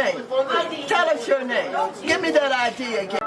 name? Tell us your name. Give me that ID again.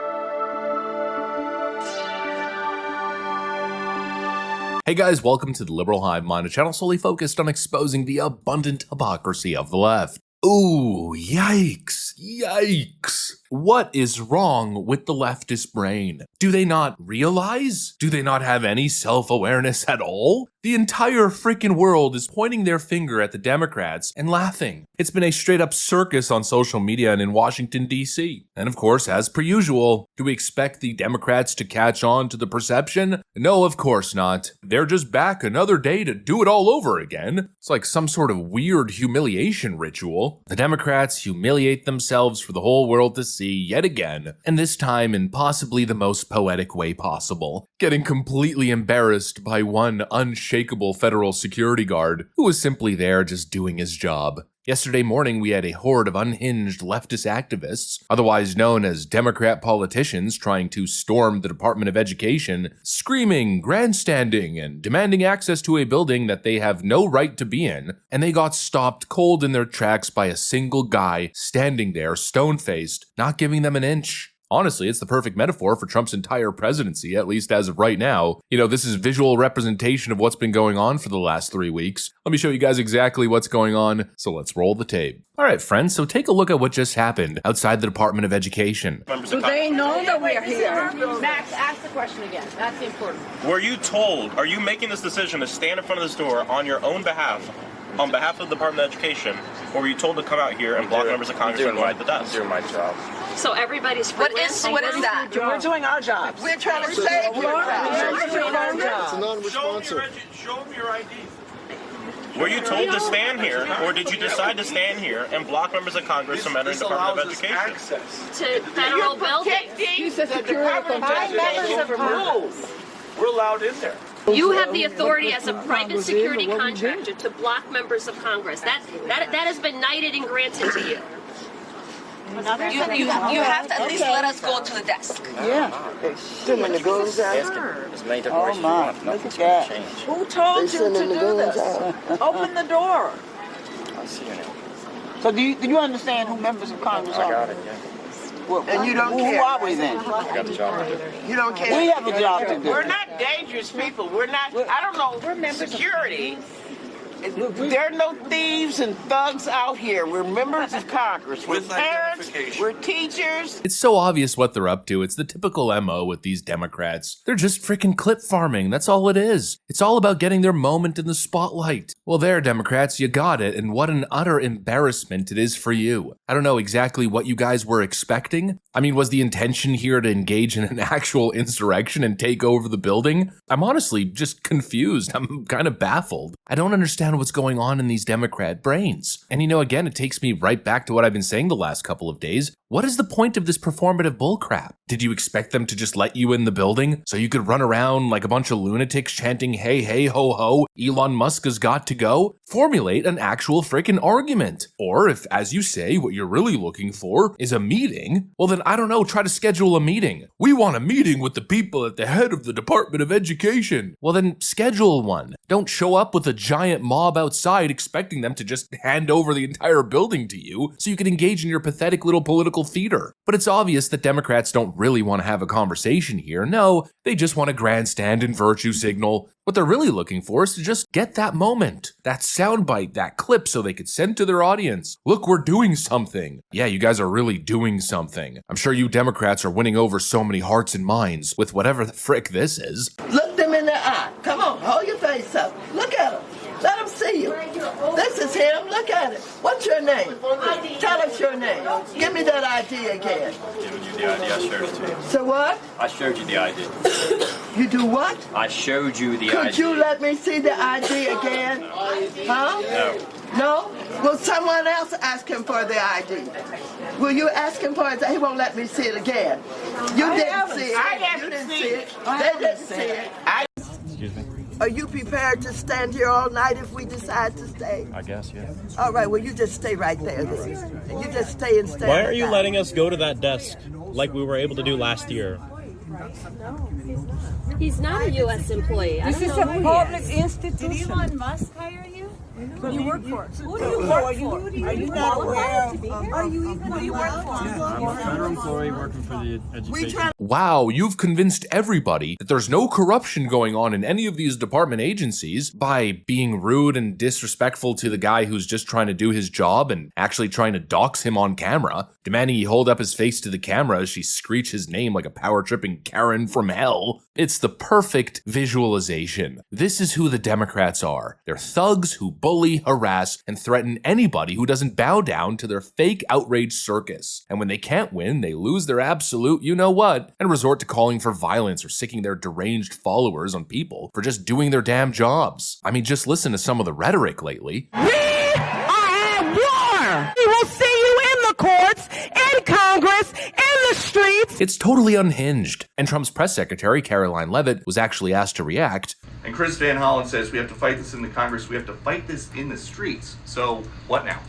Hey guys, welcome to the Liberal Hive Mind, a channel solely focused on exposing the abundant hypocrisy of the left. Ooh, yikes, yikes. What is wrong with the leftist brain? Do they not realize? Do they not have any self-awareness at all? The entire freaking world is pointing their finger at the Democrats and laughing. It's been a straight up circus on social media and in Washington, D.C. And of course, as per usual, do we expect the Democrats to catch on to the perception? No, of course not. They're just back another day to do it all over again. It's like some sort of weird humiliation ritual. The Democrats humiliate themselves for the whole world to see yet again, and this time in possibly the most poetic way possible, getting completely embarrassed by one unshakable federal security guard who was simply there just doing his job. Yesterday morning, we had a horde of unhinged leftist activists, otherwise known as Democrat politicians, trying to storm the Department of Education, screaming, grandstanding, and demanding access to a building that they have no right to be in, and they got stopped cold in their tracks by a single guy standing there, stone-faced, not giving them an inch. Honestly, it's the perfect metaphor for Trump's entire presidency, at least as of right now. You know, this is visual representation of what's been going on for the last 3 weeks. Let me show you guys exactly what's going on, so let's roll the tape. All right, friends, so take a look at what just happened outside the Department of Education. Do they know that we're here? Max, ask the question again. That's important. Were you told, are you making this decision to stand in front of this door on your own behalf, on behalf of the Department of Education, or were you told to come out here and block members of Congress and ride the desk? I'm doing my job. So everybody's What is that? We're doing our jobs. We're trying to save your It's a non-responsive. Show them your ID. Were you told to stand here, or did you decide to stand here and block members of Congress from entering the Department of Education? to federal buildings. Use the security members of Congress. We're allowed in there. You have the authority as a private security contractor to block members of Congress. That has been knighted and granted to you. You have to at least let us go to the desk. Yeah. Sending the goons out. As many decorations you want, nothing's going to change. Who told you to do this? Open the door. I see your name. So do you understand who members of Congress I are? got it, yeah. Well, And you don't who care. are we then? I got the job to do. You don't care. We have a job to do. We're not dangerous people. We're not, I don't know, security. There are no thieves and thugs out here. We're members of Congress. We're parents. We're teachers. It's so obvious what they're up to. It's the typical MO with these Democrats. They're just freaking clip farming. That's all it is. It's all about getting their moment in the spotlight. Well, there, Democrats, you got it, and what an utter embarrassment it is for you. I don't know exactly what you guys were expecting. I mean, was the intention here to engage in an actual insurrection and take over the building? I'm honestly just confused. I'm kind of baffled. I don't understand what's going on in these Democrat brains. And you know, again, it takes me right back to what I've been saying the last couple of days. What is the point of this performative bullcrap? Did you expect them to just let you in the building so you could run around like a bunch of lunatics chanting, hey, hey, ho, ho, Elon Musk has got to go? Formulate an actual freaking argument. Or if, as you say, what you're really looking for is a meeting, well then, I don't know, try to schedule a meeting. We want a meeting with the people at the head of the Department of Education. Well then, schedule one. Don't show up with a giant mob outside expecting them to just hand over the entire building to you so you can engage in your pathetic little political theater. But it's obvious that Democrats don't really want to have a conversation here. No, they just want to grandstand and virtue signal. What they're really looking for is to just get that moment, that soundbite, that clip so they could send to their audience. Look, we're doing something. Yeah, you guys are really doing something. I'm sure you Democrats are winning over so many hearts and minds with whatever the frick this is. Look them in the eye. Come on, hold your face up. Look at them. Let them see you. This is him. Look at it. What's your name? Tell us your name. Give me that ID again. Giving you the ID, I showed it to you. So what? I showed you the ID. You do what? I showed you the ID. Could you let me see the ID again? Huh? No. No? Will someone else ask him for the ID? Will you ask him for it? He won't let me see it again. You didn't see it. You didn't see it. They didn't see it. Excuse me? Are you prepared to stand here all night if we decide to stay? I guess, yeah. All right, well, you just stay right there then. And you just stay and stand. Why aren't you letting us go to that desk like we were able to do last year? He's not a U.S. employee. This is a public institution. Did Elon Musk hire you? Who do you work for? Who do you work for? Are you not aware of? Are you even who do you work for? I'm a federal employee working for the education. Wow, you've convinced everybody that there's no corruption going on in any of these department agencies by being rude and disrespectful to the guy who's just trying to do his job and actually trying to dox him on camera, demanding he hold up his face to the camera as she screech his name like a power-tripping Karen from hell. It's the perfect visualization. This is who the Democrats are. They're thugs who bully, harass, and threaten anybody who doesn't bow down to their fake outrage circus. And when they can't win, they lose their absolute you-know-what and resort to calling for violence or sicking their deranged followers on people for just doing their damn jobs. I mean, just listen to some of the rhetoric lately. We are at war. We will see you in the courts, in Congress, in the streets. It's totally unhinged. And Trump's press secretary, Caroline Leavitt, was actually asked to react. And Chris Van Hollen says we have to fight this in the Congress, we have to fight this in the streets. So what now?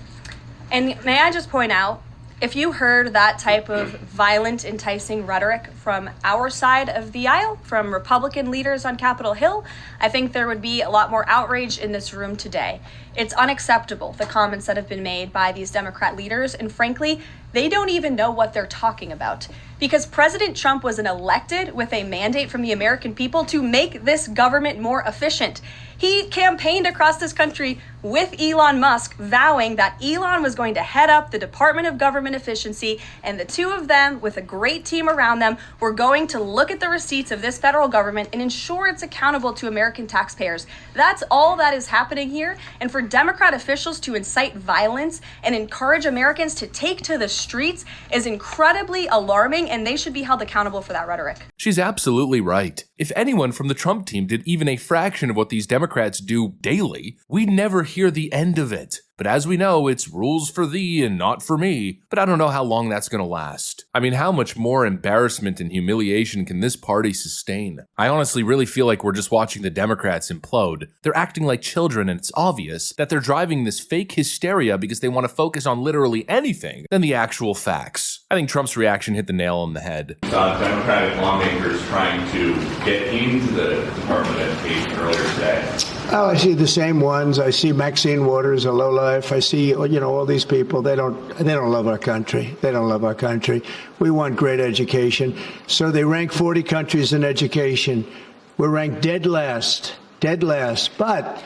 And may I just point out, if you heard that type of violent, enticing rhetoric from our side of the aisle, from Republican leaders on Capitol Hill, I think there would be a lot more outrage in this room today. It's unacceptable, the comments that have been made by these Democrat leaders, and frankly, they don't even know what they're talking about. Because President Trump was elected with a mandate from the American people to make this government more efficient. He campaigned across this country with Elon Musk, vowing that Elon was going to head up the Department of Government Efficiency, and the two of them, with a great team around them, were going to look at the receipts of this federal government and ensure it's accountable to American taxpayers. That's all that is happening here, and for Democrat officials to incite violence and encourage Americans to take to the streets is incredibly alarming, and they should be held accountable for that rhetoric. She's absolutely right. If anyone from the Trump team did even a fraction of what these Democrats do daily, we'd never hear the end of it. But as we know, it's rules for thee and not for me. But I don't know how long that's gonna last. I mean, how much more embarrassment and humiliation can this party sustain? I honestly really feel like we're just watching the Democrats implode. They're acting like children, and it's obvious that they're driving this fake hysteria because they want to focus on literally anything than the actual facts. I think Trump's reaction hit the nail on the head. Democratic lawmakers trying to get into the Department of Education earlier today. Oh, I see the same ones. I see Maxine Waters, a lowlife. I see, all these people. They don't love our country. They don't love our country. We want great education. So they rank 40 countries in education. We're ranked dead last. But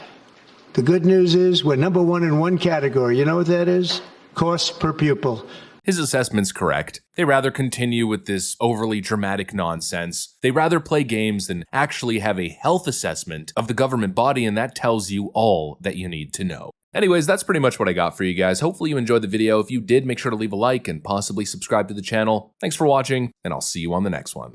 the good news is we're number one in one category. You know what that is? Cost per pupil. His assessment's correct. They rather continue with this overly dramatic nonsense. They rather play games than actually have a health assessment of the government body, and that tells you all that you need to know. Anyways, that's pretty much what I got for you guys. Hopefully you enjoyed the video. If you did, make sure to leave a like and possibly subscribe to the channel. Thanks for watching, and I'll see you on the next one.